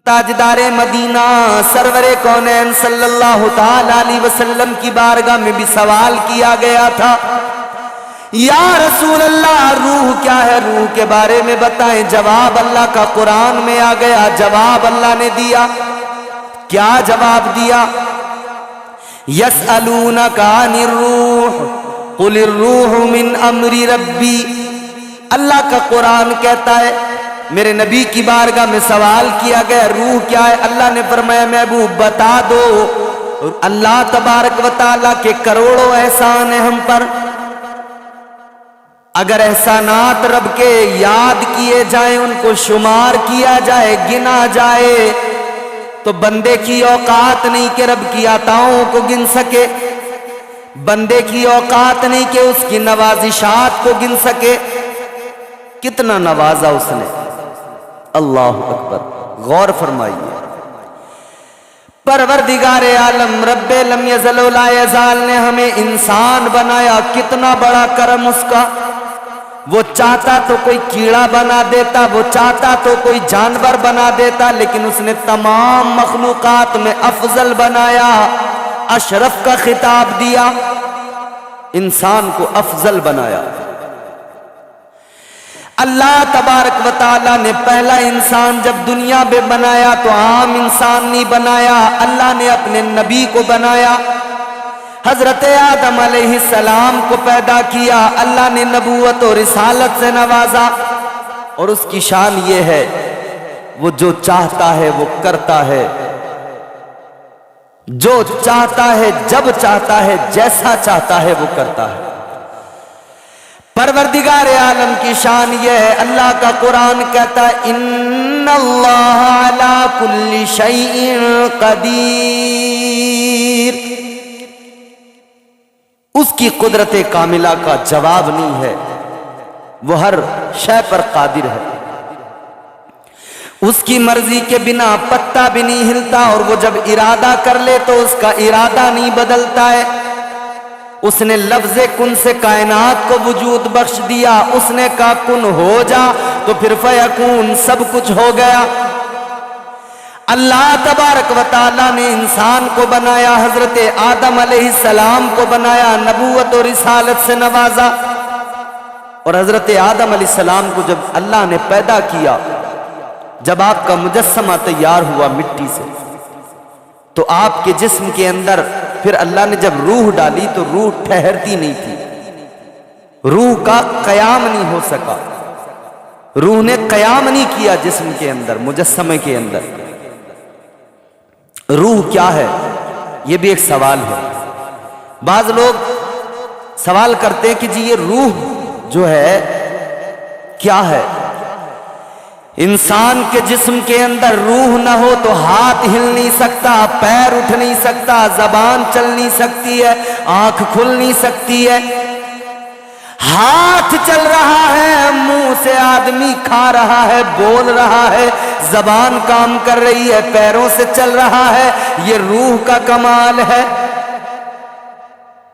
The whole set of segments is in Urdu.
تاجدار مدینہ سرور کونین صلی اللہ تعالی علیہ وسلم کی بارگاہ میں بھی سوال کیا گیا تھا، یا رسول اللہ روح کیا ہے، روح کے بارے میں بتائیں۔ جواب اللہ کا قرآن میں آ گیا، جواب اللہ نے دیا۔ کیا جواب دیا؟ یسألونک عن الروح قل الروح من امر ربی۔ اللہ کا قرآن کہتا ہے، میرے نبی کی بارگاہ میں سوال کیا گیا روح کیا ہے، اللہ نے فرمایا محبوب بتا دو، اللہ تبارک و تعالیٰ کے کروڑوں احسان ہیں ہم پر، اگر احسانات رب کے یاد کیے جائیں، ان کو شمار کیا جائے، گنا جائے، تو بندے کی اوقات نہیں کہ رب کی عطاؤں کو گن سکے، بندے کی اوقات نہیں کہ اس کی نوازشات کو گن سکے۔ کتنا نوازا اس نے، اللہ اکبر، غور فرمائیے۔ پروردگار عالم رب لم یزل ولا یزال نے ہمیں انسان بنایا، کتنا بڑا کرم اس کا۔ وہ چاہتا تو کوئی کیڑا بنا دیتا، وہ چاہتا تو کوئی جانور بنا دیتا، لیکن اس نے تمام مخلوقات میں افضل بنایا، اشرف کا خطاب دیا، انسان کو افضل بنایا۔ اللہ تبارک و تعالیٰ نے پہلا انسان جب دنیا میں بنایا تو عام انسان نہیں بنایا، اللہ نے اپنے نبی کو بنایا، حضرت آدم علیہ السلام کو پیدا کیا، اللہ نے نبوت اور رسالت سے نوازا، اور اس کی شان یہ ہے وہ جو چاہتا ہے وہ کرتا ہے، جو چاہتا ہے جب چاہتا ہے جیسا چاہتا ہے وہ کرتا ہے۔ پروردگار عالم کی شان یہ ہے، اللہ کا قرآن کہتا ہے ان اللہ علی کل شیء قدیر۔ اس کی قدرت کاملہ کا جواب نہیں ہے، وہ ہر شے پر قادر ہے، اس کی مرضی کے بنا پتا بھی نہیں ہلتا، اور وہ جب ارادہ کر لے تو اس کا ارادہ نہیں بدلتا ہے۔ اس نے لفظ کن سے کائنات کو وجود بخش دیا، اس نے کہا کن ہو جا تو پھر فیکون، سب کچھ ہو گیا۔ اللہ تبارک و تعالیٰ نے انسان کو بنایا، حضرت آدم علیہ السلام کو بنایا، نبوت اور رسالت سے نوازا، اور حضرت آدم علیہ السلام کو جب اللہ نے پیدا کیا، جب آپ کا مجسمہ تیار ہوا مٹی سے، تو آپ کے جسم کے اندر پھر اللہ نے جب روح ڈالی تو روح ٹھہرتی نہیں تھی، روح کا قیام نہیں ہو سکا، روح نے قیام نہیں کیا جسم کے اندر، مجسمے کے اندر۔ روح کیا ہے یہ بھی ایک سوال ہے۔ بعض لوگ سوال کرتے ہیں کہ جی یہ روح جو ہے کیا ہے؟ انسان کے جسم کے اندر روح نہ ہو تو ہاتھ ہل نہیں سکتا، پیر اٹھ نہیں سکتا، زبان چل نہیں سکتی ہے، آنکھ کھل نہیں سکتی ہے۔ ہاتھ چل رہا ہے، منہ سے آدمی کھا رہا ہے، بول رہا ہے، زبان کام کر رہی ہے، پیروں سے چل رہا ہے، یہ روح کا کمال ہے۔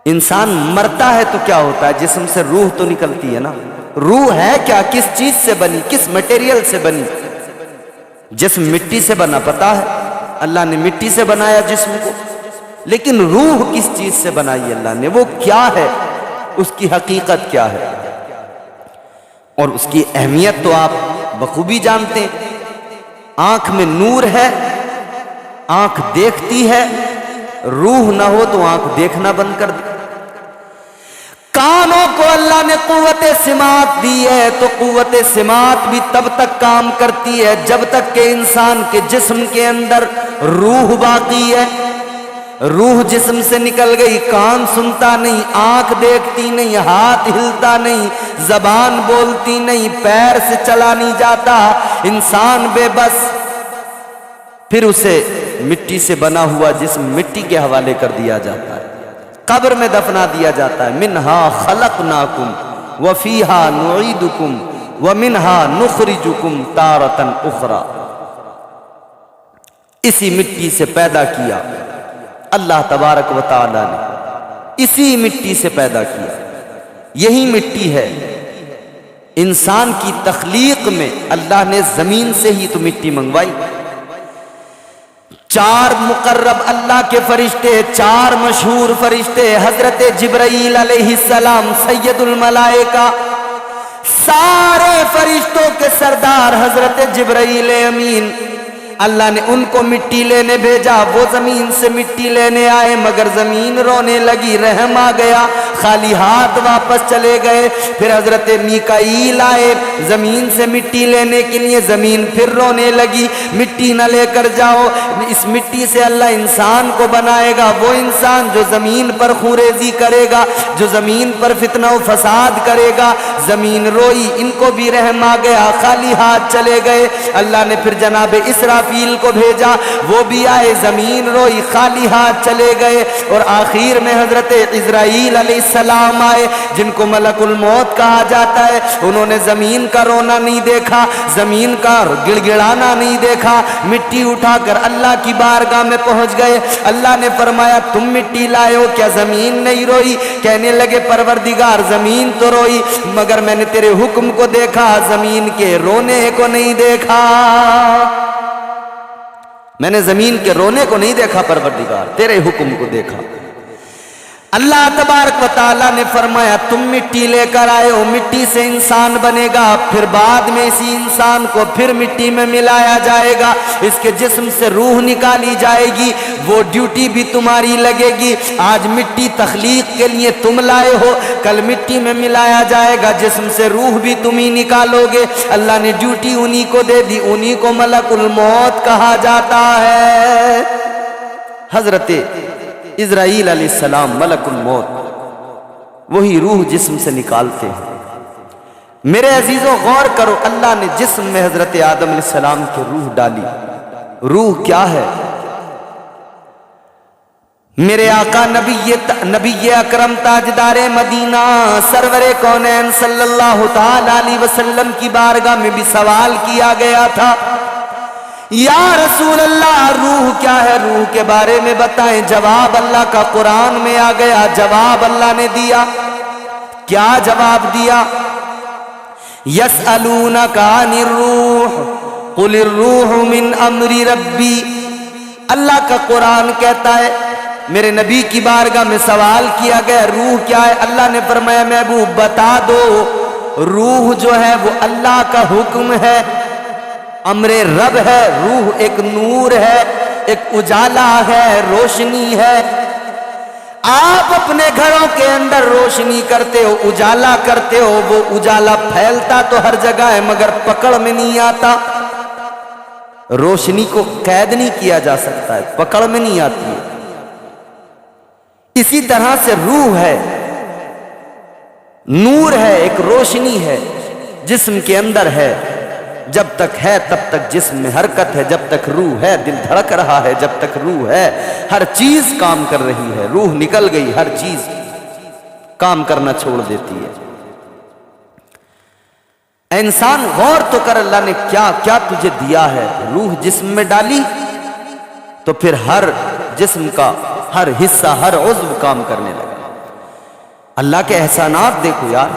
انسان مرتا ہے تو کیا ہوتا ہے؟ جسم سے روح تو نکلتی ہے نا۔ روح ہے کیا؟ کس چیز سے بنی، کس میٹیریل سے بنی؟ جسم مٹی سے بنا، پتا ہے اللہ نے مٹی سے بنایا جسم کو، لیکن روح کس چیز سے بنائی اللہ نے، وہ کیا ہے، اس کی حقیقت کیا ہے، اور اس کی اہمیت تو آپ بخوبی جانتے ہیں۔ آنکھ میں نور ہے، آنکھ دیکھتی ہے، روح نہ ہو تو آنکھ دیکھنا بند کر دے۔ کانوں کو اللہ نے قوت سماعت دی ہے، تو قوت سماعت بھی تب تک کام کرتی ہے جب تک کہ انسان کے جسم کے اندر روح باقی ہے۔ روح جسم سے نکل گئی، کان سنتا نہیں، آنکھ دیکھتی نہیں، ہاتھ ہلتا نہیں، زبان بولتی نہیں، پیر سے چلا نہیں جاتا، انسان بے بس، پھر اسے مٹی سے بنا ہوا جسم مٹی کے حوالے کر دیا جاتا ہے، قبر میں دفنا دیا جاتا ہے۔ منہا خلقناکم وفیہا نعیدکم ومنہا نخرجکم تارۃ اخری۔ اسی مٹی سے پیدا کیا اللہ تبارک و تعالی نے، اسی مٹی سے پیدا کیا، یہی مٹی ہے۔ انسان کی تخلیق میں اللہ نے زمین سے ہی تو مٹی منگوائی، 4 مقرب اللہ کے فرشتے، 4 مشہور فرشتے، حضرت جبرائیل علیہ السلام سید الملائکہ، سارے فرشتوں کے سردار حضرت جبرائیل امین، اللہ نے ان کو مٹی لینے بھیجا، وہ زمین سے مٹی لینے آئے مگر زمین رونے لگی، رحم آ گیا، خالی ہاتھ واپس چلے گئے۔ پھر حضرت میکائیل آئے زمین سے مٹی لینے کے لیے، زمین پھر رونے لگی، مٹی نہ لے کر جاؤ، اس مٹی سے اللہ انسان کو بنائے گا، وہ انسان جو زمین پر خوریزی کرے گا، جو زمین پر فتنہ و فساد کرے گا۔ زمین روئی، ان کو بھی رحم آ گیا، خالی ہاتھ چلے گئے۔ اللہ نے پھر جناب اسرافیل کو بھیجا، وہ بھی آئے، زمین روئی، خالی ہاتھ چلے گئے۔ اور آخر میں حضرت عزرائیل علیہ السلام آئے، جن کو ملک الموت کہا جاتا ہے۔ انہوں نے زمین کا رونا نہیں دیکھا، زمین کا گڑ گڑانا نہیں دیکھا، مٹی اٹھا کر اللہ کی بارگاہ میں پہنچ گئے۔ اللہ نے فرمایا تم مٹی لائے ہو، کیا زمین نہیں روئی؟ کہنے لگے پروردگار زمین تو روئی مگر میں نے تیرے حکم کو دیکھا، زمین کے رونے کو نہیں دیکھا۔ میں نے زمین کے رونے کو نہیں دیکھا پروردگار، تیرے حکم کو دیکھا۔ اللہ تبارک و تعالیٰ نے فرمایا تم مٹی لے کر آئے ہو، مٹی سے انسان بنے گا، پھر بعد میں اسی انسان کو پھر مٹی میں ملایا جائے گا، اس کے جسم سے روح نکالی جائے گی، وہ ڈیوٹی بھی تمہاری لگے گی۔ آج مٹی تخلیق کے لیے تم لائے ہو، کل مٹی میں ملایا جائے گا، جسم سے روح بھی تم ہی نکالو گے۔ اللہ نے ڈیوٹی انہی کو دے دی، انہی کو ملک الموت کہا جاتا ہے۔ حضرت عزرائیل علیہ السلام ملک الموت، وہی روح جسم سے نکالتے ہیں۔ میرے عزیزوں غور کرو، اللہ نے جسم میں حضرت آدم علیہ السلام کی روح ڈالی۔ روح کیا ہے؟ میرے آقا نبی اکرم تاجدار مدینہ سرور کونین صلی اللہ تعالی علیہ وسلم کی بارگاہ میں بھی سوال کیا گیا تھا، یا رسول اللہ روح کیا ہے؟ روح کے بارے میں بتائیں۔ جواب اللہ کا قرآن میں آ گیا، جواب اللہ نے دیا۔ کیا جواب دیا؟ یسألونک عن الروح قل الروح من امر ربی۔ اللہ کا قرآن کہتا ہے، میرے نبی کی بارگاہ میں سوال کیا گیا روح کیا ہے؟ اللہ نے فرمایا محبوب بتا دو، روح جو ہے وہ اللہ کا حکم ہے، امر رب ہے۔ روح ایک نور ہے، ایک اجالا ہے، روشنی ہے۔ آپ اپنے گھروں کے اندر روشنی کرتے ہو، اجالا کرتے ہو، وہ اجالا پھیلتا تو ہر جگہ ہے مگر پکڑ میں نہیں آتا۔ روشنی کو قید نہیں کیا جا سکتا ہے، پکڑ میں نہیں آتی ہے۔ اسی طرح سے روح ہے، نور ہے، ایک روشنی ہے، جسم کے اندر ہے۔ جب تک ہے تب تک جسم میں حرکت ہے، جب تک روح ہے دل دھڑک رہا ہے، جب تک روح ہے ہر چیز کام کر رہی ہے۔ روح نکل گئی ہر چیز کام کرنا چھوڑ دیتی ہے۔ اے انسان غور تو کر، اللہ نے کیا کیا تجھے دیا ہے۔ روح جسم میں ڈالی تو پھر ہر جسم کا ہر حصہ ہر عضو کام کرنے لگا۔ اللہ کے احسانات دیکھو یار،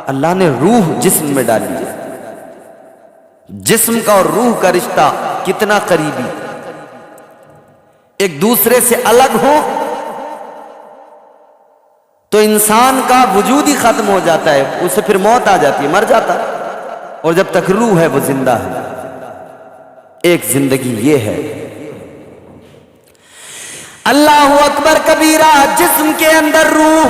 اللہ نے روح جسم میں ڈالی ہے۔ جسم کا اور روح کا رشتہ کتنا قریبی، ایک دوسرے سے الگ ہو تو انسان کا وجود ہی ختم ہو جاتا ہے، اسے پھر موت آ جاتی ہے، مر جاتا ہے۔ اور جب تک روح ہے وہ زندہ ہے۔ ایک زندگی یہ ہے۔ اللہ اکبر کبیرہ، جسم کے اندر روح۔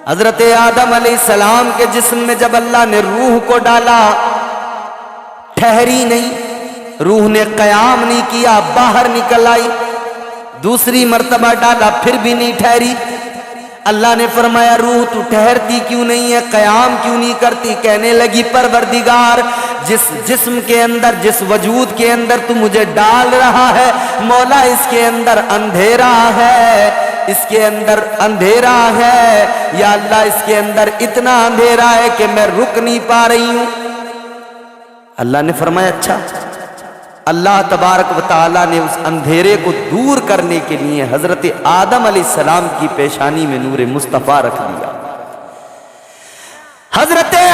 حضرت آدم علیہ السلام کے جسم میں جب اللہ نے روح کو ڈالا، ٹھہری نہیں، روح نے قیام نہیں کیا، باہر نکل آئی۔ دوسری مرتبہ ڈالا پھر بھی نہیں ٹھہری۔ اللہ نے فرمایا روح تو ٹھہرتی کیوں نہیں ہے، قیام کیوں نہیں کرتی؟ کہنے لگی پروردگار جس جسم کے اندر، جس وجود کے اندر تو مجھے ڈال رہا ہے مولا، اس کے اندر اندھیرا ہے، اس کے اندر اندھیرا ہے یا اللہ، اس کے اندر اتنا اندھیرا ہے کہ میں رک نہیں پا رہی ہوں۔ اللہ نے فرمایا اچھا۔ اللہ تبارک و تعالیٰ نے اس اندھیرے کو دور کرنے کے لیے حضرت آدم علیہ السلام کی پیشانی میں نور مصطفیٰ رکھ دیا۔ حضرت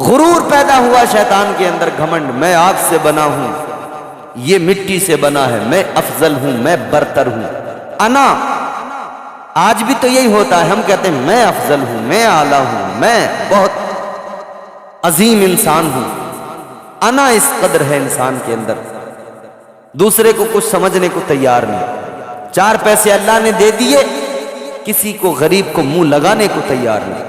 غرور پیدا ہوا شیطان کے اندر، گھمنڈ، میں آگ سے بنا ہوں، یہ مٹی سے بنا ہے، میں افضل ہوں، میں برتر ہوں۔ انا، آج بھی تو یہی ہوتا ہے، ہم کہتے ہیں میں افضل ہوں، میں اعلیٰ ہوں، میں بہت عظیم انسان ہوں۔ انا اس قدر ہے انسان کے اندر، دوسرے کو کچھ سمجھنے کو تیار نہیں۔ 4 پیسے اللہ نے دے دیے، کسی کو غریب کو منہ لگانے کو تیار نہیں۔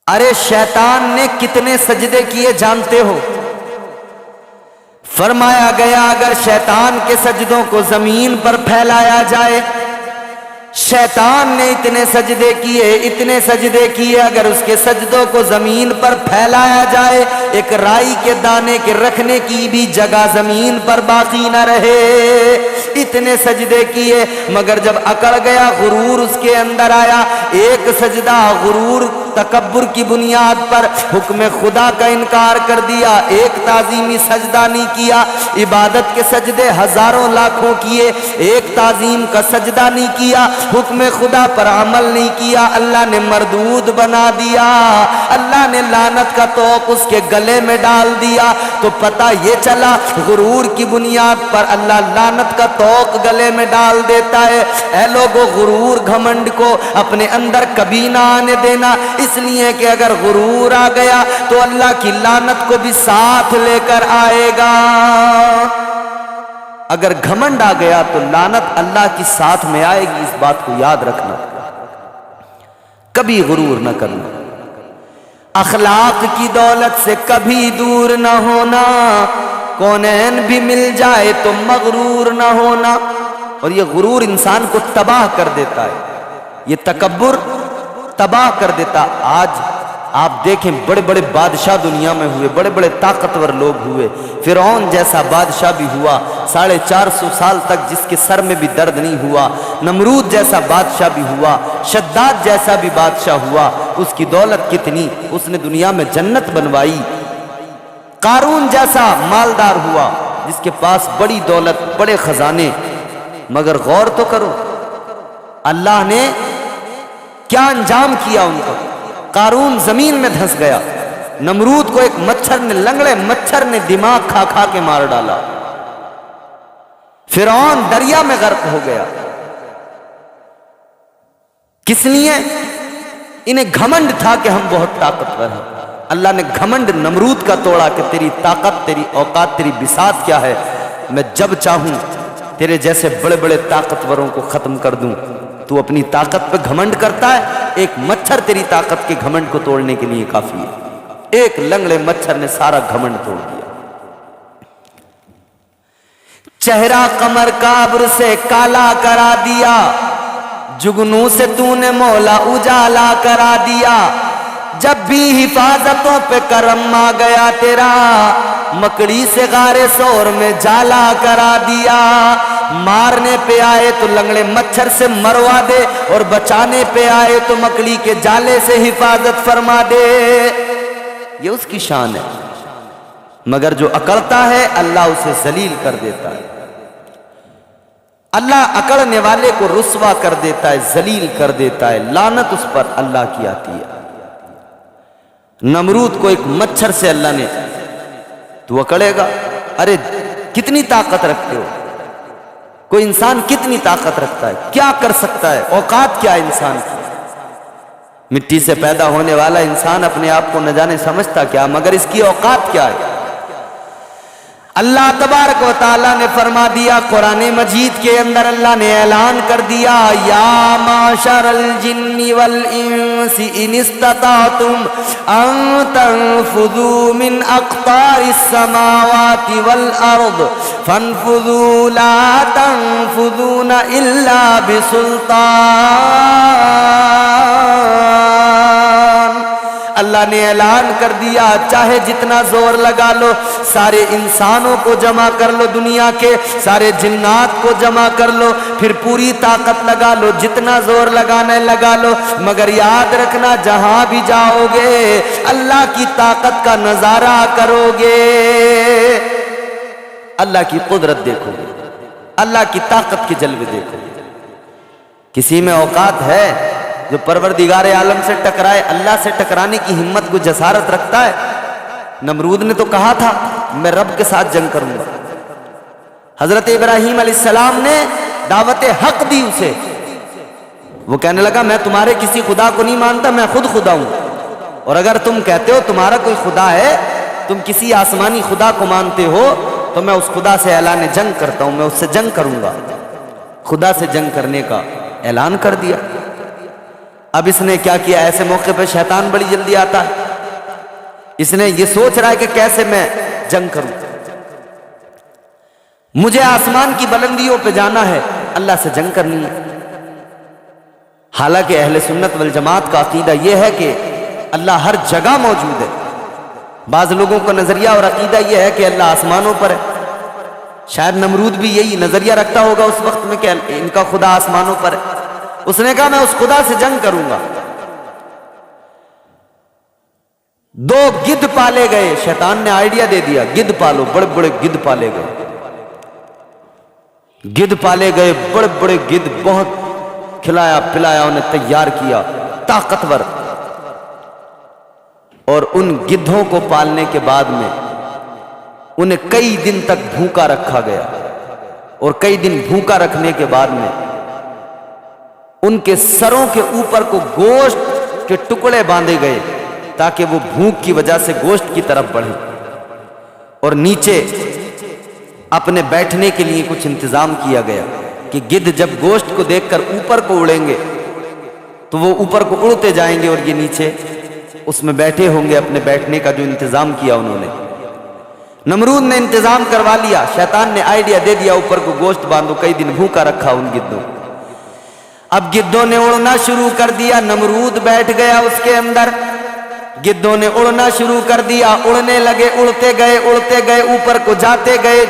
ارے شیطان نے کتنے سجدے کیے جانتے ہو؟ فرمایا گیا اگر شیطان کے سجدوں کو زمین پر پھیلایا جائے، شیطان نے اتنے سجدے کیے، اگر اس کے سجدوں کو زمین پر پھیلایا جائے، ایک رائی کے دانے کے رکھنے کی بھی جگہ زمین پر باقی نہ رہے، اتنے سجدے کیے، مگر جب اکڑ گیا، غرور اس کے اندر آیا، ایک سجدہ غرور تکبر کی بنیاد پر حکم خدا کا انکار کر دیا، ایک تعظیمی سجدہ نہیں کیا، عبادت کے سجدے ہزاروں لاکھوں کیے، ایک تعظیم کا سجدہ نہیں کیا، حکم خدا پر عمل نہیں کیا، اللہ نے مردود بنا دیا، اللہ نے لعنت کا طوق اس کے گلے میں ڈال دیا۔ تو پتہ یہ چلا غرور کی بنیاد پر اللہ لعنت کا طوق گلے میں ڈال دیتا ہے۔ اے لوگو، غرور گھمنڈ کو اپنے اندر کبھی نہ آنے دینا، اس لیے کہ اگر غرور آ گیا تو اللہ کی لعنت کو بھی ساتھ لے کر آئے گا۔ اگر گھمنڈ آ گیا تو لعنت اللہ کی ساتھ میں آئے گی، اس بات کو یاد رکھنا، کبھی غرور نہ کرنا۔ اخلاق کی دولت سے کبھی دور نہ ہونا، کونین بھی مل جائے تو مغرور نہ ہونا۔ اور یہ غرور انسان کو تباہ کر دیتا ہے، یہ تکبر تباہ کر دیتا۔ آج آپ دیکھیں بڑے بڑے بادشاہ دنیا میں ہوئے، بڑے بڑے طاقتور لوگ ہوئے، فرعون جیسا بادشاہ بھی ہوا 450 سال تک، جس کے سر میں بھی درد نہیں ہوا، نمرود جیسا بادشاہ بھی ہوا، شداد جیسا بھی بادشاہ ہوا، اس کی دولت کتنی، اس نے دنیا میں جنت بنوائی۔ قارون جیسا مالدار ہوا، جس کے پاس بڑی دولت، بڑے خزانے، مگر غور تو کرو اللہ نے کیا انجام کیا ان کو۔ قارون زمین میں دھنس گیا، نمرود کو ایک مچھر نے، لنگڑے مچھر نے دماغ کھا کھا کے مار ڈالا، فرعون دریا میں غرق ہو گیا۔ کس لیے؟ انہیں گھمنڈ تھا کہ ہم بہت طاقتور ہیں۔ اللہ نے گھمنڈ نمرود کا توڑا کہ تیری طاقت، تیری اوقات، تیری بساط کیا ہے، میں جب چاہوں تیرے جیسے بڑے بڑے طاقتوروں کو ختم کر دوں، تو اپنی طاقت پہ گھمنڈ کرتا ہے۔ ایک مچھر تیری طاقت کے گھمنڈ کو توڑنے کے لیے کافی ہے، ایک لنگڑے مچھر نے سارا گھمنڈ توڑ دیا۔ چہرہ قمر کا ابر سے کالا کرا دیا، جگنوں سے تو نے مولا اجالا کرا دیا، جب بھی حفاظتوں پہ کرم آ گیا تیرا، مکڑی سے غارے سور میں جالا کرا دیا۔ مارنے پہ آئے تو لنگڑے مچھر سے مروا دے، اور بچانے پہ آئے تو مکڑی کے جالے سے حفاظت فرما دے، یہ اس کی شان ہے۔ مگر جو اکڑتا ہے اللہ اسے ذلیل کر دیتا ہے، اللہ اکڑنے والے کو رسوا کر دیتا ہے، ذلیل کر دیتا ہے، لعنت اس پر اللہ کی آتی ہے۔ نمرود کو ایک مچھر سے اللہ نے، تو اکڑے گا، ارے کتنی طاقت رکھتے ہو، کوئی انسان کتنی طاقت رکھتا ہے، کیا کر سکتا ہے، اوقات کیا ہے انسان کی۔ مٹی سے پیدا ہونے والا انسان اپنے آپ کو نہ جانے سمجھتا کیا، مگر اس کی اوقات کیا ہے۔ اللہ تبارک و تعالیٰ نے فرما دیا قرآن مجید کے اندر، اللہ نے اعلان کر دیا، یا معشر الجن والانس ان استطعتم ان تنفذوا من اقطار السماوات والارض فانفذوا لا تنفذون الا بسلطان۔ اللہ نے اعلان کر دیا، چاہے جتنا زور لگا لو، سارے انسانوں کو جمع کر لو، دنیا کے سارے جنات کو جمع کر لو، پھر پوری طاقت لگا لو، جتنا زور لگانا لگا لو، مگر یاد رکھنا جہاں بھی جاؤ گے اللہ کی طاقت کا نظارہ کرو گے، اللہ کی قدرت دیکھو گے، اللہ کی طاقت کے جلوے دیکھو گے۔ کسی میں اوقات ہے جو پروردگار عالم سے ٹکرائے، اللہ سے ٹکرانے کی ہمت کو جسارت رکھتا ہے؟ نمرود نے تو کہا تھا میں رب کے ساتھ جنگ کروں گا۔ حضرت ابراہیم علیہ السلام نے دعوت حق دی اسے، وہ کہنے لگا میں تمہارے کسی خدا کو نہیں مانتا، میں خود خدا ہوں، اور اگر تم کہتے ہو تمہارا کوئی خدا ہے، تم کسی آسمانی خدا کو مانتے ہو، تو میں اس خدا سے اعلان جنگ کرتا ہوں، میں اس سے جنگ کروں گا۔ خدا سے جنگ کرنے کا اعلان کر دیا۔ اب اس نے کیا کیا؟ ایسے موقع پہ شیطان بڑی جلدی آتا ہے، اس نے یہ سوچ رہا ہے کہ کیسے میں جنگ کروں، مجھے آسمان کی بلندیوں پہ جانا ہے، اللہ سے جنگ کرنی ہے۔ حالانکہ اہل سنت والجماعت کا عقیدہ یہ ہے کہ اللہ ہر جگہ موجود ہے۔ بعض لوگوں کا نظریہ اور عقیدہ یہ ہے کہ اللہ آسمانوں پر ہے، شاید نمرود بھی یہی نظریہ رکھتا ہوگا اس وقت میں کہ ان کا خدا آسمانوں پر ہے۔ اس نے کہا میں اس خدا سے جنگ کروں گا۔ 2 گدھ پالے گئے، شیطان نے آئیڈیا دے دیا گدھ پالو، بڑے بڑے گدھ پالے گئے، گدھ پالے گئے، بڑے بڑے گدھ، بہت کھلایا پلایا انہیں، تیار کیا، طاقتور۔ اور ان گدھوں کو پالنے کے بعد میں انہیں کئی دن تک بھوکا رکھا گیا، اور کئی دن بھوکا رکھنے کے بعد میں ان کے سروں کے اوپر کو گوشت کے ٹکڑے باندھے گئے تاکہ وہ بھوک کی وجہ سے گوشت کی طرف بڑھیں، اور نیچے اپنے بیٹھنے کے لیے کچھ انتظام کیا گیا کہ گدھ جب گوشت کو دیکھ کر اوپر کو اڑیں گے تو وہ اوپر کو اڑتے جائیں گے، اور یہ نیچے اس میں بیٹھے ہوں گے۔ اپنے بیٹھنے کا جو انتظام کیا انہوں نے، نمرود نے انتظام کروا لیا، شیطان نے آئیڈیا دے دیا اوپر کو گوشت باندھو، کئی دن بھوکا رکھا ان گدھوں۔ اب گدھوں نے اڑنا شروع کر دیا، نمرود بیٹھ گیا اس کے اندر، گدھوں نے اڑنا شروع کر دیا، اڑنے لگے، اڑتے گئے، اوپر کو جاتے گئے،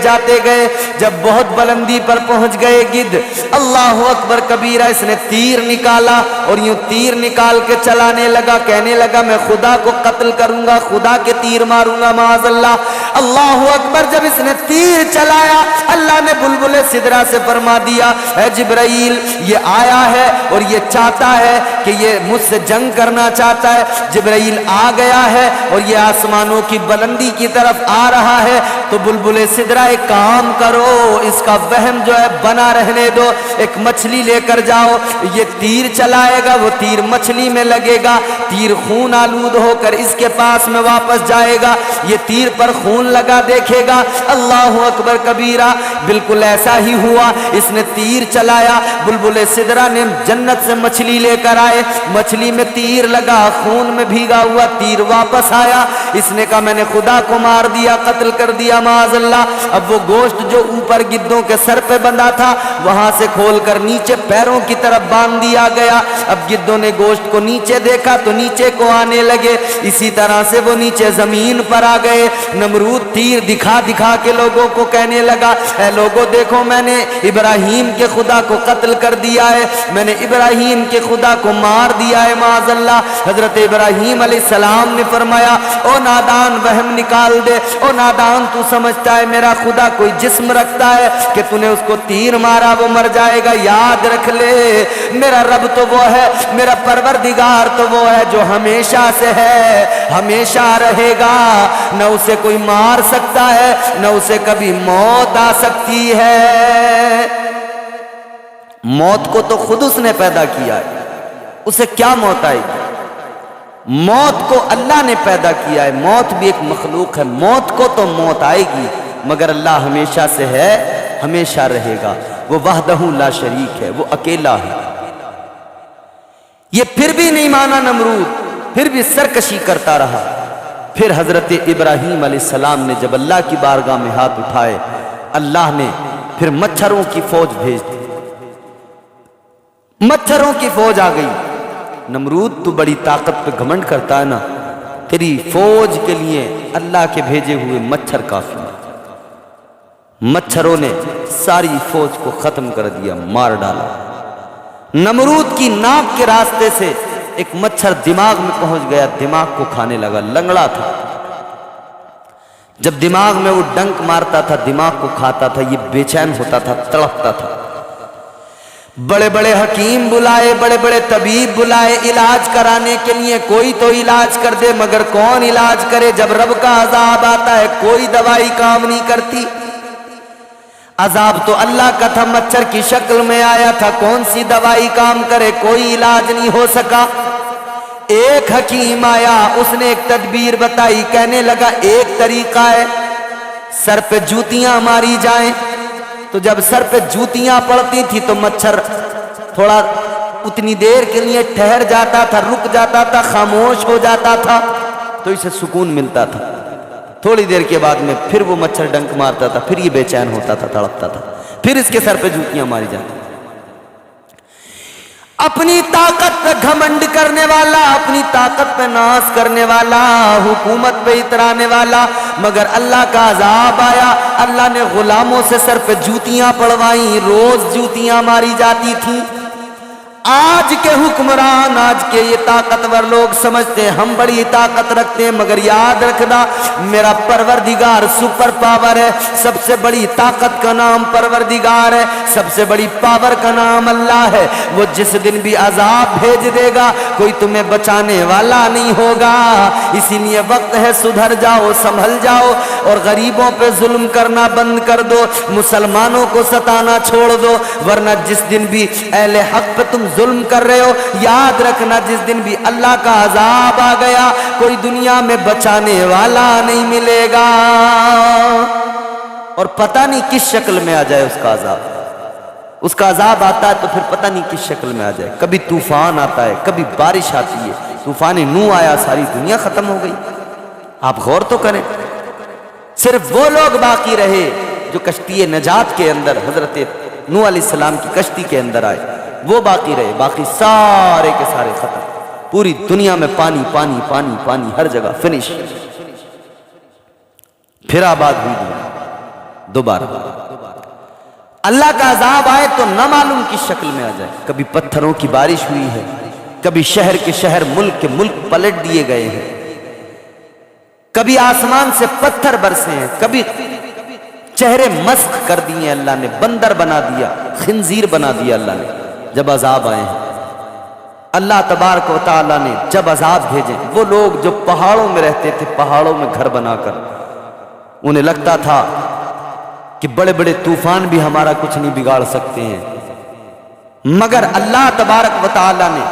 جب بہت بلندی پر پہنچ گئے گدھ، اللہ اکبر کبیرہ، اس نے تیر نکالا اور یوں تیر نکال کے چلانے لگا، کہنے لگا میں خدا کو قتل کروں گا، خدا کے تیر ماروں گا معاذ اللہ۔ اللہ اکبر، جب اس نے تیر چلایا، اللہ نے بلبل سدرہ سے فرما دیا اے جبرائیل یہ آیا ہے اور یہ چاہتا ہے کہ یہ مجھ سے جنگ کرنا چاہتا ہے۔ جبرائیل آ گیا ہے اور یہ آسمانوں کی بلندی کی طرف آ رہا ہے، تو بلبل سدرہ ایک کام کرو، اس کا وہم جو ہے بنا رہنے دو، ایک مچھلی لے کر جاؤ، یہ تیر چلائے گا، وہ تیر مچھلی میں لگے گا، تیر خون آلود ہو کر اس کے پاس میں واپس جائے گا، یہ تیر پر خون لگا دیکھے گا۔ اللہ اکبر کبیرہ، بالکل ایسا ہی ہوا، اس نے تیر چلایا، بلبل سدرہ نے جنت سے مچھلی لے کر آئے، مچھلی میں تیر لگا، خون میں بھیگا ہوا تیر واپس آیا، اس نے کہا میں نے خدا کو مار دیا، قتل کر دیا معاذ اللہ۔ اب وہ گوشت جو اوپر گدھوں کے سر پہ بندھا تھا وہاں سے کھول کر نیچے پیروں کی طرف باندھ دیا گیا۔ اب گدھوں نے گوشت کو نیچے دیکھا تو نیچے کو آنے لگے، اسی طرح سے وہ نیچے زمین پر آ گئے۔ نمرود تیر دکھا دکھا کے لوگوں کو کہنے لگا اے لوگوں دیکھو میں نے ابراہیم کے خدا کو قتل کر دیا ہے، میں نے ابراہیم کے خدا کو مار دیا ہے معاذ اللہ۔ حضرت ابراہیم علیہ السلام نے فرمایا او نادان وہم نکال دے، او نادان تو سمجھتا ہے میرا خدا کوئی جسم رکھتا ہے کہ تو نے اس کو تیر مارا وہ مر جائے گا؟ یاد رکھ لے میرا رب تو وہ ہے، میرا پروردگار تو وہ ہے جو ہمیشہ سے ہے، ہمیشہ رہے گا، نہ اسے کوئی مار سکتا ہے نہ اسے کبھی موت آ سکتی ہے۔ موت کو تو خود اس نے پیدا کیا ہے، اسے کیا موت آئے گی؟ موت کو اللہ نے پیدا کیا ہے، موت بھی ایک مخلوق ہے، موت کو تو موت آئے گی مگر اللہ ہمیشہ سے ہے، ہمیشہ رہے گا، وہ وحدہ لا شریک ہے، وہ اکیلا ہے۔ یہ پھر بھی نہیں مانا نمرود، پھر بھی سرکشی کرتا رہا۔ پھر حضرت ابراہیم علیہ السلام نے جب اللہ کی بارگاہ میں ہاتھ اٹھائے، اللہ نے پھر مچھروں کی فوج بھیج دی، مچھروں کی فوج آ گئی۔ نمرود تو بڑی طاقت پہ گھمنڈ کرتا ہے نا، تیری فوج کے لیے اللہ کے بھیجے ہوئے مچھر کافی ہیں۔ مچھروں نے ساری فوج کو ختم کر دیا، مار ڈالا۔ نمرود کی ناک کے راستے سے ایک مچھر دماغ میں پہنچ گیا، دماغ کو کھانے لگا، لنگڑا تھا، جب دماغ میں وہ ڈنک مارتا تھا دماغ کو کھاتا تھا، یہ بے چین ہوتا تھا، تڑپتا تھا۔ بڑے بڑے حکیم بلائے, بڑے بڑے طبیب بلائے علاج کرانے کے لیے, کوئی تو علاج کر دے, مگر کون علاج کرے؟ جب رب کا عذاب آتا ہے کوئی دوائی کام نہیں کرتی. عذاب تو اللہ کا تھا, مچھر کی شکل میں آیا تھا, کون سی دوائی کام کرے؟ کوئی علاج نہیں ہو سکا. ایک حکیم آیا, اس نے ایک تدبیر بتائی, کہنے لگا ایک طریقہ ہے, سر پہ جوتیاں ماری جائیں. تو جب سر پہ جوتیاں پڑتی تھی تو مچھر تھوڑا اتنی دیر کے لیے ٹھہر جاتا تھا, رک جاتا تھا, خاموش ہو جاتا تھا, تو اسے سکون ملتا تھا. تھوڑی دیر کے بعد میں پھر وہ مچھر ڈنک مارتا تھا, پھر یہ بے چین ہوتا تھا, تڑپتا تھا, پھر اس کے سر پہ جوتیاں ماری جاتی. اپنی طاقت پہ گھمنڈ کرنے والا, اپنی طاقت پہ ناز کرنے والا, حکومت پہ اترانے والا, مگر اللہ کا عذاب آیا, اللہ نے غلاموں سے سر پہ جوتیاں پڑوائیں, روز جوتیاں ماری جاتی تھیں. آج کے حکمران, آج کے یہ طاقتور لوگ سمجھتے ہیں ہم بڑی طاقت رکھتے ہیں, مگر یاد رکھنا میرا پروردگار سپر پاور ہے. سب سے بڑی طاقت کا نام پروردگار ہے, سب سے بڑی پاور کا نام اللہ ہے. وہ جس دن بھی عذاب بھیج دے گا کوئی تمہیں بچانے والا نہیں ہوگا. اسی لیے وقت ہے سدھر جاؤ, سنبھل جاؤ, اور غریبوں پہ ظلم کرنا بند کر دو, مسلمانوں کو ستانا چھوڑ دو, ورنہ جس دن بھی اہل حق پہ تم ظلم کر رہے ہو, یاد رکھنا جس دن بھی اللہ کا عذاب آ گیا کوئی دنیا میں بچانے والا نہیں ملے گا. اور پتہ نہیں کس شکل میں آ جائے اس کا عذاب. اس کا عذاب آتا ہے تو پھر پتہ نہیں کس شکل میں آ جائے. کبھی طوفان آتا ہے, کبھی بارش آتی ہے. طوفان نوح آیا, ساری دنیا ختم ہو گئی. آپ غور تو کریں, صرف وہ لوگ باقی رہے جو کشتی نجات کے اندر, حضرت نوح علیہ السلام کی کشتی کے اندر آئے, وہ باقی رہے. باقی سارے کے سارے ختم. پوری دنیا میں پانی پانی پانی پانی, ہر جگہ فنش. پھر آباد ہوئی دنیا دوبارہ. اللہ کا عذاب آئے تو نہ معلوم کس شکل میں آ جائے. کبھی پتھروں کی بارش ہوئی ہے, کبھی شہر کے شہر, ملک کے ملک پلٹ دیے گئے ہیں, کبھی آسمان سے پتھر برسے ہیں, کبھی چہرے مسخ کر دیے اللہ نے, بندر بنا دیا, خنزیر بنا دیا اللہ نے. جب عذاب آئے ہیں اللہ تبارک و تعالیٰ نے جب عذاب بھیجے, وہ لوگ جو پہاڑوں میں رہتے تھے, پہاڑوں میں گھر بنا کر, انہیں لگتا تھا کہ بڑے بڑے طوفان بھی ہمارا کچھ نہیں بگاڑ سکتے ہیں, مگر اللہ تبارک و تعالیٰ نے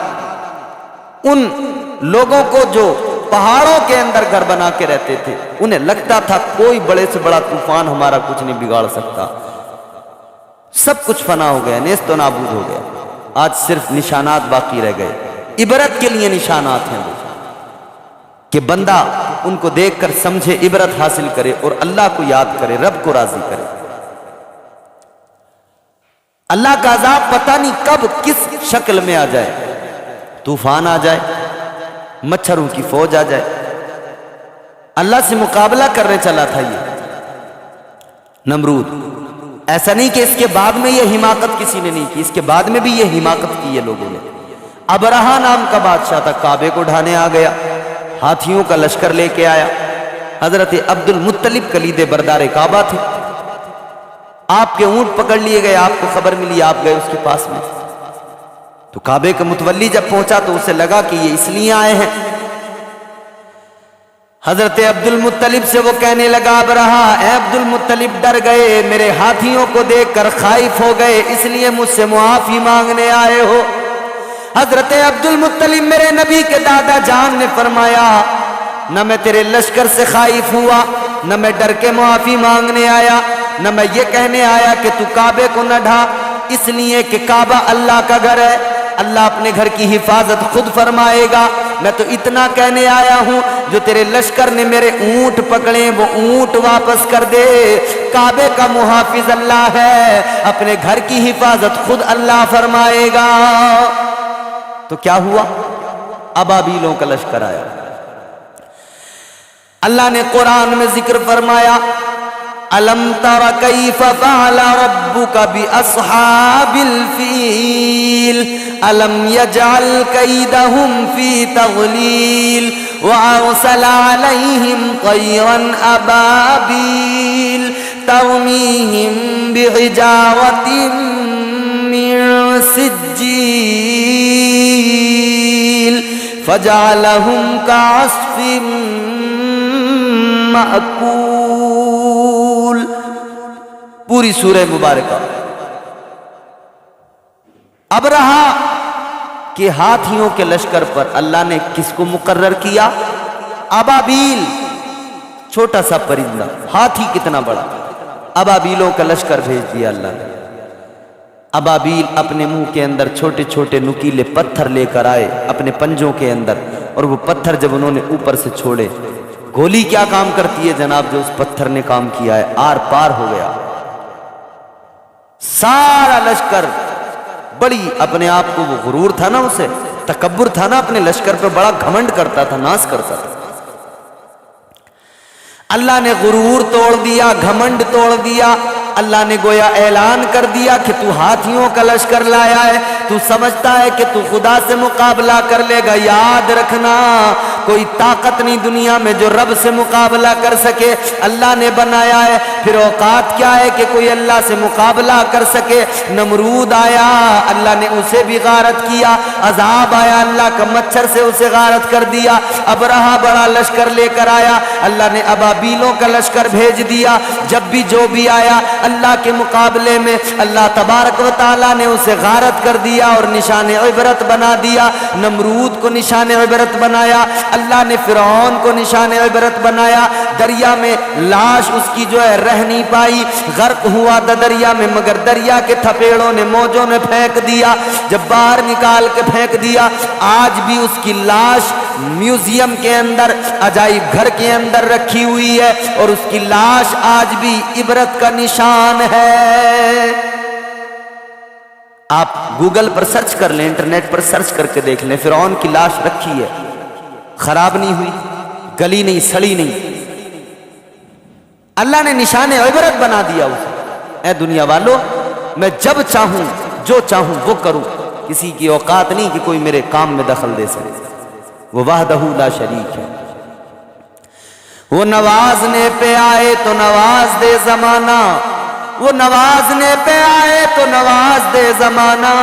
ان لوگوں کو جو پہاڑوں کے اندر گھر بنا کے رہتے تھے, انہیں لگتا تھا کوئی بڑے سے بڑا طوفان ہمارا کچھ نہیں بگاڑ سکتا. سب کچھ فنا ہو گیا, نیست و نابود ہو گیا. آج صرف نشانات باقی رہ گئے, عبرت کے لیے نشانات ہیں وہ, کہ بندہ ان کو دیکھ کر سمجھے, عبرت حاصل کرے اور اللہ کو یاد کرے, رب کو راضی کرے. اللہ کا عذاب پتہ نہیں کب کس شکل میں آ جائے. طوفان آ جائے, مچھروں کی فوج آ جائے. اللہ سے مقابلہ کرنے چلا تھا یہ نمرود. ایسا نہیں کہ اس کے بعد میں یہ حماقت کسی نے نہیں کی, اس کے بعد میں بھی یہ حماقت کی ہے لوگوں نے. ابرہہ نام کا بادشاہ تھا, کعبے کو ڈھانے آ گیا, ہاتھیوں کا لشکر لے کے آیا. حضرت عبد المطلب کلید بردار کعبہ تھے, آپ کے اونٹ پکڑ لیے گئے, آپ کو خبر ملی, آپ گئے اس کے پاس میں. تو کعبے کا متولی جب پہنچا تو اسے لگا کہ یہ اس لیے آئے ہیں. حضرت عبد المطلب سے وہ کہنے لگا, ابرہہ اے عبد المطلب ڈر گئے, میرے ہاتھیوں کو دیکھ کر خائف ہو گئے, اس لیے مجھ سے معافی مانگنے آئے ہو. حضرت عبد المطلب میرے نبی کے دادا جان نے فرمایا, نہ میں تیرے لشکر سے خائف ہوا, نہ میں ڈر کے معافی مانگنے آیا, نہ میں یہ کہنے آیا کہ تو کعبے کو نہ ڈھا, اس لیے کہ کعبہ اللہ کا گھر ہے, اللہ اپنے گھر کی حفاظت خود فرمائے گا. میں تو اتنا کہنے آیا ہوں, جو تیرے لشکر نے میرے اونٹ پکڑے وہ اونٹ واپس کر دے. کعبے کا محافظ اللہ ہے, اپنے گھر کی حفاظت خود اللہ فرمائے گا. تو کیا ہوا؟ ابابیلوں کا لشکر آیا. اللہ نے قرآن میں ذکر فرمایا, الم تر کیف فعل ربک باصحاب الفیل الم یجعل کیدہم فی تضلیل وارسل علیہم طیرا ابابیل ترمیہم بحجارۃ من سجیل فجعلهم كعصف مأکول. پوری سورہ مبارکہ. ابرہہ کے ہاتھیوں کے لشکر پر اللہ نے کس کو مقرر کیا؟ ابابیل، چھوٹا سا پرندہ، ہاتھی کتنا بڑا، ابابیلوں کا لشکر بھیج دیا اللہ نے. ابابیل اپنے منہ کے اندر چھوٹے چھوٹے نکیلے پتھر لے کر آئے اپنے پنجوں کے اندر، اور وہ پتھر جب انہوں نے اوپر سے چھوڑے، گولی کیا کام کرتی ہے جناب، جو اس پتھر نے کام کیا ہے آر پار ہو گیا. سارا لشکر، بڑی اپنے آپ کو وہ غرور تھا نا، اسے تکبر تھا نا، اپنے لشکر پر بڑا گھمنڈ کرتا تھا، ناز کرتا تھا. اللہ نے غرور توڑ دیا، گھمنڈ توڑ دیا. اللہ نے گویا اعلان کر دیا کہ تو ہاتھیوں کا لشکر لایا ہے، تو سمجھتا ہے کہ تو خدا سے مقابلہ کر لے گا. یاد رکھنا کوئی طاقت نہیں دنیا میں جو رب سے مقابلہ کر سکے. اللہ نے بنایا ہے. پھر اوقات کیا ہے کہ کوئی اللہ سے مقابلہ کر سکے؟ نمرود آیا، اللہ نے اسے بھی غارت کیا. عذاب آیا، اللہ کا مچھر سے اسے غارت کر دیا. ابرہہ بڑا لشکر لے کر آیا، اللہ نے ابابیلوں کا لشکر بھیج دیا. جب بھی جو بھی آیا اللہ کے مقابلے میں، اللہ تبارک و تعالیٰ نے اسے غارت کر دیا اور نشان عبرت بنا دیا. نمرود کو نشان عبرت بنایا، اللہ نے فرعون کو نشان عبرت بنایا. دریا میں لاش اس کی جو ہے رہ نہیں پائی، غرق ہوا تھا دریا میں، مگر دریا کے تھپیڑوں نے، موجوں نے پھینک دیا. جب باہر نکال کے پھینک دیا، آج بھی اس کی لاش میوزیم کے اندر، عجائب گھر کے اندر رکھی ہوئی ہے، اور اس کی لاش آج بھی عبرت کا نشان ہے. آپ گوگل پر سرچ کر لیں، انٹرنیٹ پر سرچ کر کے دیکھ لیں، فرعون کی لاش رکھی ہے، خراب نہیں ہوئی، گلی نہیں، سڑی نہیں. اللہ نے نشان عبرت بنا دیا اسے. اے دنیا والو، میں جب چاہوں جو چاہوں وہ کروں، کسی کی اوقات نہیں کہ کوئی میرے کام میں دخل دے سکے. وہ وحدہ لا شریک ہے. وہ نوازنے پہ آئے تو نواز دے زمانہ، وہ نوازنے پہ آئے تو نواز دے زمانہ.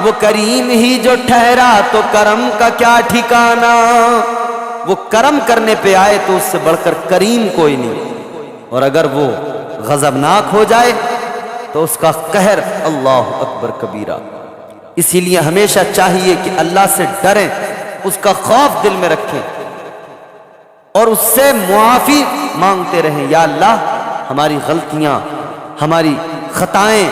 وہ کریم ہی جو ٹھہرا تو کرم کا کیا ٹھکانہ. وہ کرم کرنے پہ آئے تو اس سے بڑھ کر کریم کوئی نہیں، اور اگر وہ غضبناک ہو جائے تو اس کا قہر اللہ اکبر کبیرہ. اسی لیے ہمیشہ چاہیے کہ اللہ سے ڈریں، اس کا خوف دل میں رکھیں اور اس سے معافی مانگتے رہیں. یا اللہ ہماری غلطیاں، ہماری خطائیں،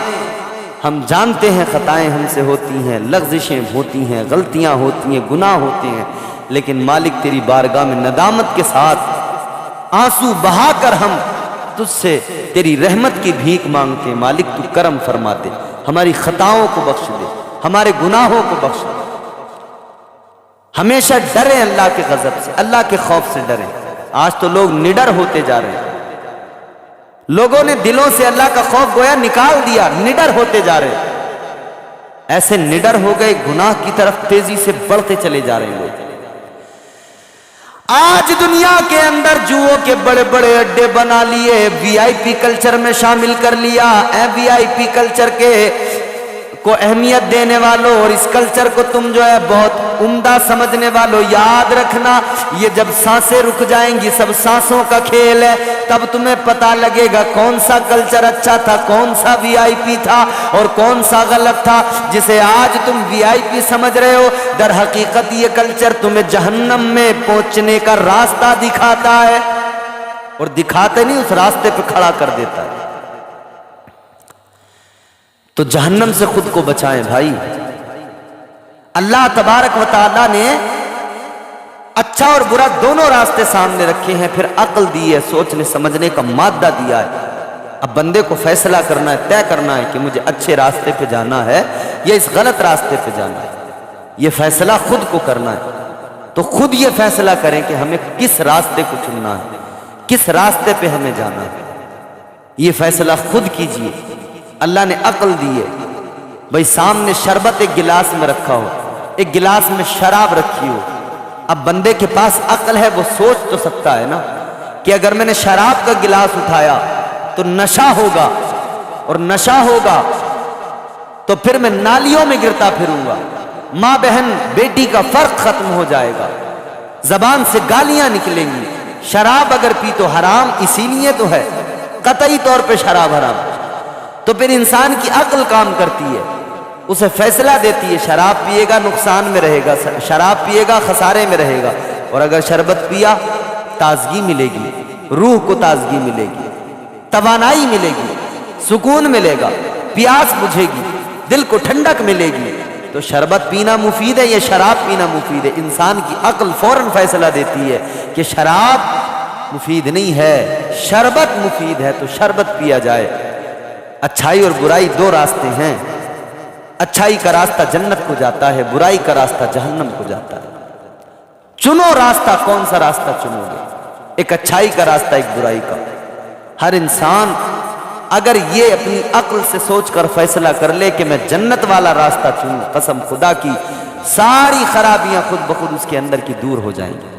ہم جانتے ہیں خطائیں ہم سے ہوتی ہیں، لغزشیں ہوتی ہیں، غلطیاں ہوتی ہیں، گناہ ہوتے ہیں، لیکن مالک تیری بارگاہ میں ندامت کے ساتھ آنسو بہا کر ہم تجھ سے تیری رحمت کی بھیک مانگتے ہیں. مالک تو کرم فرما دے، ہماری خطاؤں کو بخش دے، ہمارے گناہوں کو بخش دے. ہمیشہ ڈریں اللہ کے غضب سے، اللہ کے خوف سے ڈریں. آج تو لوگ نڈر ہوتے جا رہے ہیں، لوگوں نے دلوں سے اللہ کا خوف گویا نکال دیا، نڈر ہوتے جا رہے ہیں. ایسے نڈر ہو گئے، گناہ کی طرف تیزی سے بڑھتے چلے جا رہے ہیں لوگ. آج دنیا کے اندر جوؤں کے بڑے بڑے اڈے بنا لیے، وی آئی پی کلچر میں شامل کر لیا. اے وی آئی پی کلچر کے کو اہمیت دینے والوں، اور اس کلچر کو تم جو ہے بہت عمدہ سمجھنے والوں، یاد رکھنا یہ جب سانسیں رک جائیں گی، سب سانسوں کا کھیل ہے، تب تمہیں پتا لگے گا کون سا کلچر اچھا تھا، کون سا وی آئی پی تھا اور کون سا غلط تھا. جسے آج تم وی آئی پی سمجھ رہے ہو، در حقیقت یہ کلچر تمہیں جہنم میں پہنچنے کا راستہ دکھاتا ہے، اور دکھاتے نہیں، اس راستے پہ کھڑا کر دیتا ہے. تو جہنم سے خود کو بچائیں بھائی. اللہ تبارک و تعالیٰ نے اچھا اور برا دونوں راستے سامنے رکھے ہیں، پھر عقل دی ہے، سوچنے سمجھنے کا مادہ دیا ہے. اب بندے کو فیصلہ کرنا ہے، طے کرنا ہے کہ مجھے اچھے راستے پہ جانا ہے یا اس غلط راستے پہ جانا ہے. یہ فیصلہ خود کو کرنا ہے. تو خود یہ فیصلہ کریں کہ ہمیں کس راستے کو چننا ہے، کس راستے پہ ہمیں جانا ہے. یہ فیصلہ خود کیجئے. اللہ نے عقل دی ہے. بھئی سامنے شربت ایک گلاس میں رکھا ہو، ایک گلاس میں شراب رکھی ہو. اب بندے کے پاس عقل ہے، وہ سوچ تو سکتا ہے نا کہ اگر میں نے شراب کا گلاس اٹھایا تو نشہ ہوگا، اور نشہ ہوگا تو پھر میں نالیوں میں گرتا پھروں گا، ماں بہن بیٹی کا فرق ختم ہو جائے گا، زبان سے گالیاں نکلیں گی، شراب اگر پی تو حرام اسی لیے تو ہے، قطعی طور پہ شراب حرام۔ تو پھر انسان کی عقل کام کرتی ہے، اسے فیصلہ دیتی ہے شراب پیے گا نقصان میں رہے گا، شراب پیے گا خسارے میں رہے گا، اور اگر شربت پیا تازگی ملے گی، روح کو تازگی ملے گی، توانائی ملے گی، سکون ملے گا، پیاس بجھے گی، دل کو ٹھنڈک ملے گی۔ تو شربت پینا مفید ہے یا شراب پینا مفید ہے؟ انسان کی عقل فوراً فیصلہ دیتی ہے کہ شراب مفید نہیں ہے، شربت مفید ہے، تو شربت پیا جائے۔ اچھائی اور برائی دو راستے ہیں، اچھائی کا راستہ جنت کو جاتا ہے، برائی کا راستہ جہنم کو جاتا ہے۔ چنو راستہ، کون سا راستہ چنو گے؟ ایک اچھائی کا راستہ، ایک برائی کا۔ ہر انسان اگر یہ اپنی عقل سے سوچ کر فیصلہ کر لے کہ میں جنت والا راستہ چنوں، قسم خدا کی ساری خرابیاں خود بخود اس کے اندر کی دور ہو جائیں گی۔